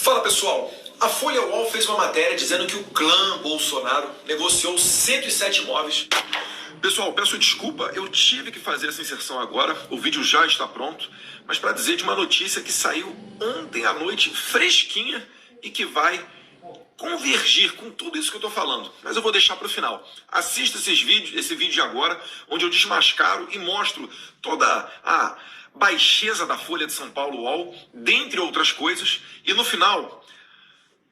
Fala pessoal, a Folha UOL fez uma matéria dizendo que o clã Bolsonaro negociou 107 imóveis. Pessoal, peço desculpa, eu tive que fazer essa inserção agora, o vídeo já está pronto, mas para dizer de uma notícia que saiu ontem à noite, fresquinha, e que vai convergir com tudo isso que eu estou falando. Mas eu vou deixar para o final. Assista esse vídeo de agora, onde eu desmascaro e mostro toda a baixeza da Folha de São Paulo UOL, dentre outras coisas, e no final,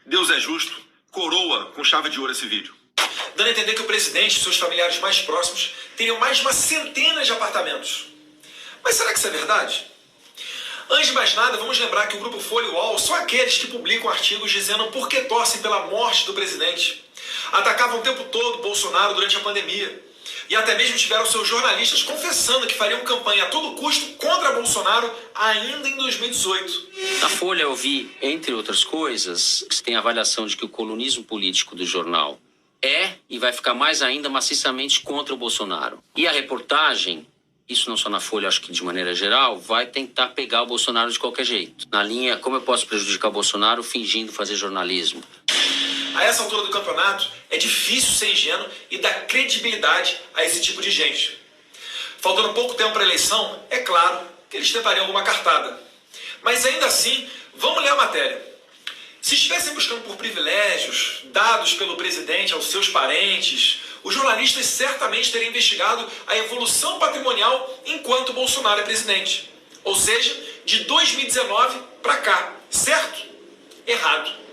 Deus é justo, coroa com chave de ouro esse vídeo. Dando a entender que o presidente e seus familiares mais próximos teriam mais de uma centena de apartamentos. Mas será que isso é verdade? Antes de mais nada, vamos lembrar que o Grupo Folha UOL são aqueles que publicam artigos dizendo por que torcem pela morte do presidente. Atacavam o tempo todo Bolsonaro durante a pandemia. E até mesmo tiveram seus jornalistas confessando que fariam campanha a todo custo contra Bolsonaro ainda em 2018. Na Folha eu vi, entre outras coisas, que se tem a avaliação de que o colunismo político do jornal é e vai ficar mais ainda maciçamente contra o Bolsonaro. E a reportagem, isso não só na Folha, acho que de maneira geral, vai tentar pegar o Bolsonaro de qualquer jeito. Na linha, como eu posso prejudicar o Bolsonaro fingindo fazer jornalismo? A essa altura do campeonato, é difícil ser ingênuo e dar credibilidade a esse tipo de gente. Faltando pouco tempo para a eleição, é claro que eles tentariam alguma cartada. Mas ainda assim, vamos ler a matéria. Se estivessem buscando por privilégios dados pelo presidente aos seus parentes, os jornalistas certamente teriam investigado a evolução patrimonial enquanto Bolsonaro é presidente. Ou seja, de 2019 para cá, certo? Errado.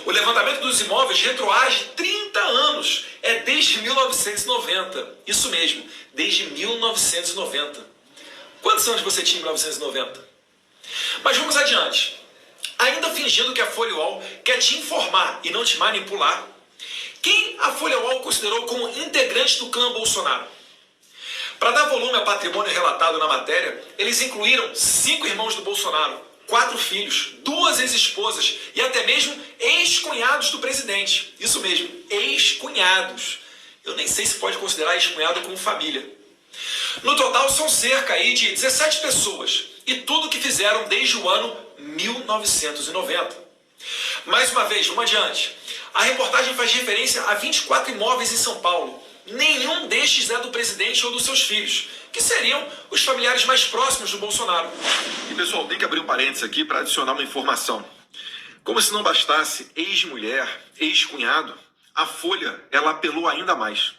O levantamento dos imóveis retroage 30 anos, é desde 1990. Isso mesmo, desde 1990. Quantos anos você tinha em 1990? Mas vamos adiante. Ainda fingindo que a Folha UOL quer te informar e não te manipular, quem a Folha UOL considerou como integrante do clã Bolsonaro? Para dar volume ao patrimônio relatado na matéria, eles incluíram 5 irmãos do Bolsonaro, 4 filhos, 2 ex-esposas e até mesmo ex-cunhados do presidente. Isso mesmo, ex-cunhados. Eu nem sei se pode considerar ex-cunhado como família. No total são cerca aí de 17 pessoas e tudo que fizeram desde o ano 1990. Mais uma vez, vamos adiante. A reportagem faz referência a 24 imóveis em São Paulo. Nenhum destes é do presidente ou dos seus filhos, que seriam os familiares mais próximos do Bolsonaro. E pessoal, tem que abrir um parênteses aqui para adicionar uma informação. Como se não bastasse ex-mulher, ex-cunhado, a Folha, ela apelou ainda mais.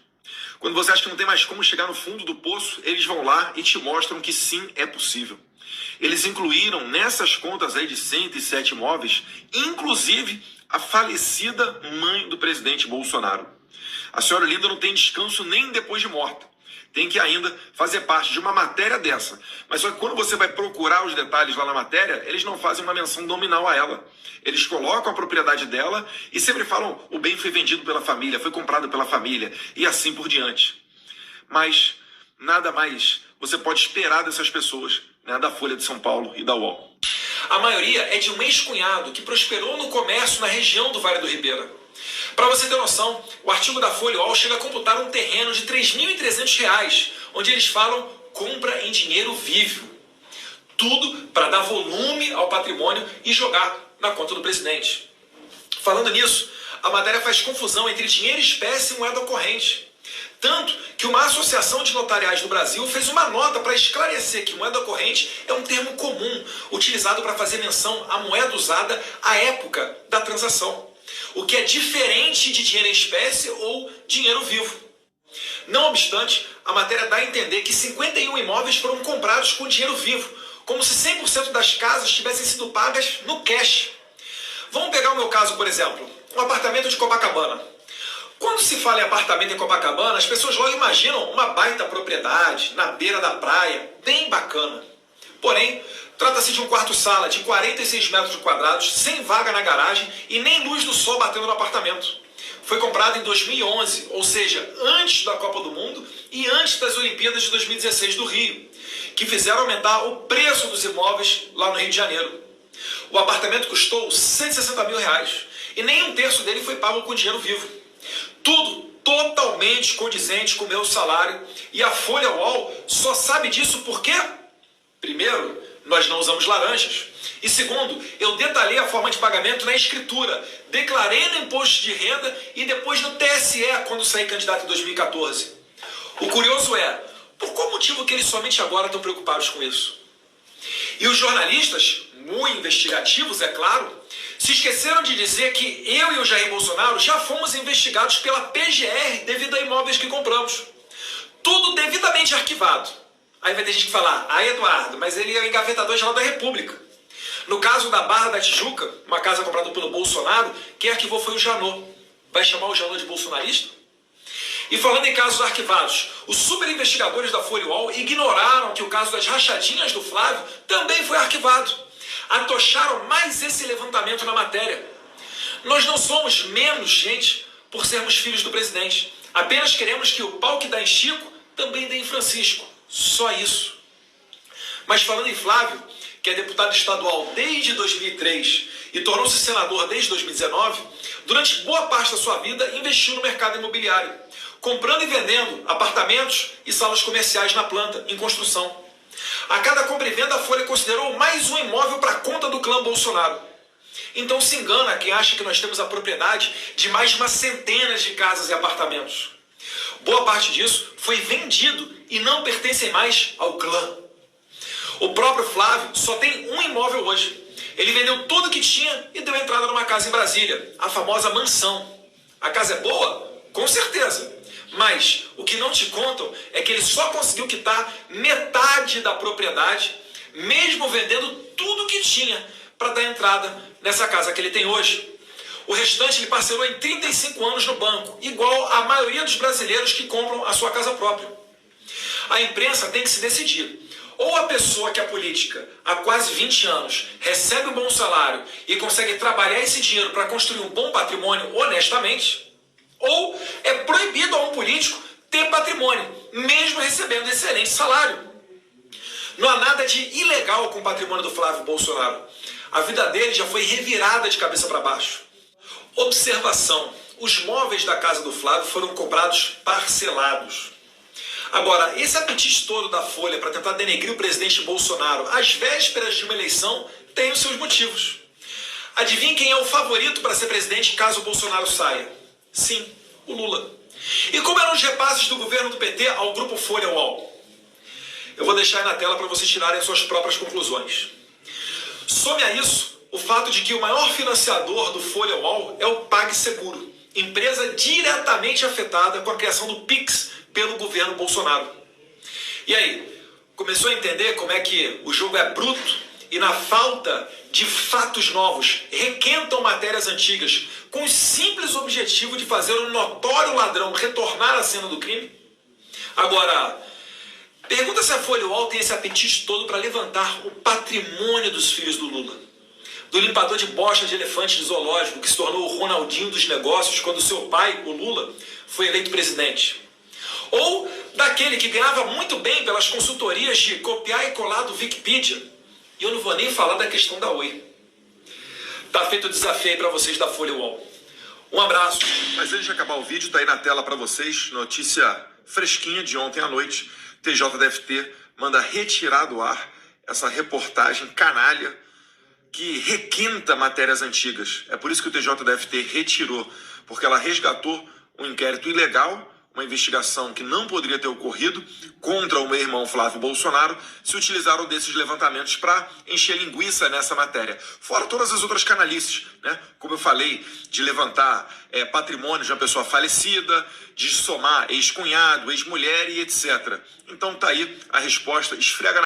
Quando você acha que não tem mais como chegar no fundo do poço, eles vão lá e te mostram que sim, é possível. Eles incluíram nessas contas aí de 107 imóveis, inclusive a falecida mãe do presidente Bolsonaro. A senhora Linda não tem descanso nem depois de morta. Tem que ainda fazer parte de uma matéria dessa. Mas só que quando você vai procurar os detalhes lá na matéria, eles não fazem uma menção nominal a ela. Eles colocam a propriedade dela e sempre falam o bem foi vendido pela família, foi comprado pela família e assim por diante. Mas nada mais você pode esperar dessas pessoas, né, da Folha de São Paulo e da UOL. A maioria é de um ex-cunhado que prosperou no comércio na região do Vale do Ribeira. Para você ter noção, o artigo da Folha UOL chega a computar um terreno de R$ 3.300, onde eles falam compra em dinheiro vivo. Tudo para dar volume ao patrimônio e jogar na conta do presidente. Falando nisso, a matéria faz confusão entre dinheiro espécie e moeda corrente. Tanto que uma associação de notariais do Brasil fez uma nota para esclarecer que moeda corrente é um termo comum, utilizado para fazer menção à moeda usada à época da transação, o que é diferente de dinheiro em espécie ou dinheiro vivo. Não obstante, a matéria dá a entender que 51 imóveis foram comprados com dinheiro vivo, como se 100% das casas tivessem sido pagas no cash. Vamos pegar o meu caso, por exemplo, um apartamento de Copacabana. Quando se fala em apartamento em Copacabana, as pessoas logo imaginam uma baita propriedade na beira da praia, bem bacana. Porém, trata-se de um quarto-sala de 46 metros quadrados, sem vaga na garagem e nem luz do sol batendo no apartamento. Foi comprado em 2011, ou seja, antes da Copa do Mundo e antes das Olimpíadas de 2016 do Rio, que fizeram aumentar o preço dos imóveis lá no Rio de Janeiro. O apartamento custou R$ 160 mil e nem um terço dele foi pago com dinheiro vivo. Tudo totalmente condizente com o meu salário e a Folha UOL só sabe disso por quê? Primeiro, nós não usamos laranjas. E segundo, eu detalhei a forma de pagamento na escritura, declarei no imposto de renda e depois no TSE quando saí candidato em 2014. O curioso é, por qual motivo que eles somente agora estão preocupados com isso? E os jornalistas, muito investigativos, é claro, se esqueceram de dizer que eu e o Jair Bolsonaro já fomos investigados pela PGR devido a imóveis que compramos. Tudo devidamente arquivado. Aí vai ter gente que falar, Eduardo, mas ele é o engavetador-geral da República. No caso da Barra da Tijuca, uma casa comprada pelo Bolsonaro, quem arquivou foi o Janot. Vai chamar o Janot de bolsonarista? E falando em casos arquivados, os superinvestigadores da Folha UOL ignoraram que o caso das rachadinhas do Flávio também foi arquivado. Atocharam mais esse levantamento na matéria. Nós não somos menos gente por sermos filhos do presidente. Apenas queremos que o pau que dá em Chico também dê em Francisco. Só isso. Mas falando em Flávio, que é deputado estadual desde 2003 e tornou-se senador desde 2019, durante boa parte da sua vida investiu no mercado imobiliário, comprando e vendendo apartamentos e salas comerciais na planta, em construção. A cada compra e venda, a Folha considerou mais um imóvel para a conta do clã Bolsonaro. Então se engana quem acha que nós temos a propriedade de mais de uma centena de casas e apartamentos. Boa parte disso foi vendido e não pertencem mais ao clã. O próprio Flávio só tem um imóvel hoje. Ele vendeu tudo que tinha e deu entrada numa casa em Brasília, a famosa mansão. A casa é boa? Com certeza. Mas o que não te contam é que ele só conseguiu quitar metade da propriedade, mesmo vendendo tudo que tinha para dar entrada nessa casa que ele tem hoje. O restante ele parcelou em 35 anos no banco, igual a maioria dos brasileiros que compram a sua casa própria. A imprensa tem que se decidir. Ou a pessoa que é política há quase 20 anos recebe um bom salário e consegue trabalhar esse dinheiro para construir um bom patrimônio honestamente, ou é proibido a um político ter patrimônio, mesmo recebendo excelente salário. Não há nada de ilegal com o patrimônio do Flávio Bolsonaro. A vida dele já foi revirada de cabeça para baixo. Observação: os móveis da casa do Flávio foram comprados parcelados. Agora, esse apetite todo da Folha para tentar denegrir o presidente Bolsonaro às vésperas de uma eleição tem os seus motivos. Adivinhe quem é o favorito para ser presidente caso o Bolsonaro saia? Sim, o Lula. E como eram os repasses do governo do PT ao grupo Folha UOL? Eu vou deixar aí na tela para vocês tirarem as suas próprias conclusões. Some a isso o fato de que o maior financiador do Folha UOL é o PagSeguro, empresa diretamente afetada com a criação do Pix pelo governo Bolsonaro. E aí, começou a entender como é que o jogo é bruto e na falta de fatos novos requentam matérias antigas com o simples objetivo de fazer um notório ladrão retornar à cena do crime? Agora, pergunta se a Folha UOL tem esse apetite todo para levantar o patrimônio dos filhos do Lula. Do limpador de bosta de elefante de zoológico que se tornou o Ronaldinho dos negócios quando seu pai, o Lula, foi eleito presidente. Ou daquele que ganhava muito bem pelas consultorias de copiar e colar do Wikipedia. E eu não vou nem falar da questão da Oi. Tá feito o desafio aí para vocês da Folha UOL. Um abraço. Mas antes de acabar o vídeo, tá aí na tela para vocês, notícia fresquinha de ontem à noite. TJDFT manda retirar do ar essa reportagem canalha que requinta matérias antigas. É por isso que o TJDFT retirou, porque ela resgatou um inquérito ilegal, uma investigação que não poderia ter ocorrido contra o meu irmão Flávio Bolsonaro, se utilizaram desses levantamentos para encher linguiça nessa matéria. Fora todas as outras canalices, né? Como eu falei, de levantar patrimônio de uma pessoa falecida, de somar ex-cunhado, ex-mulher e etc. Então tá aí a resposta, esfrega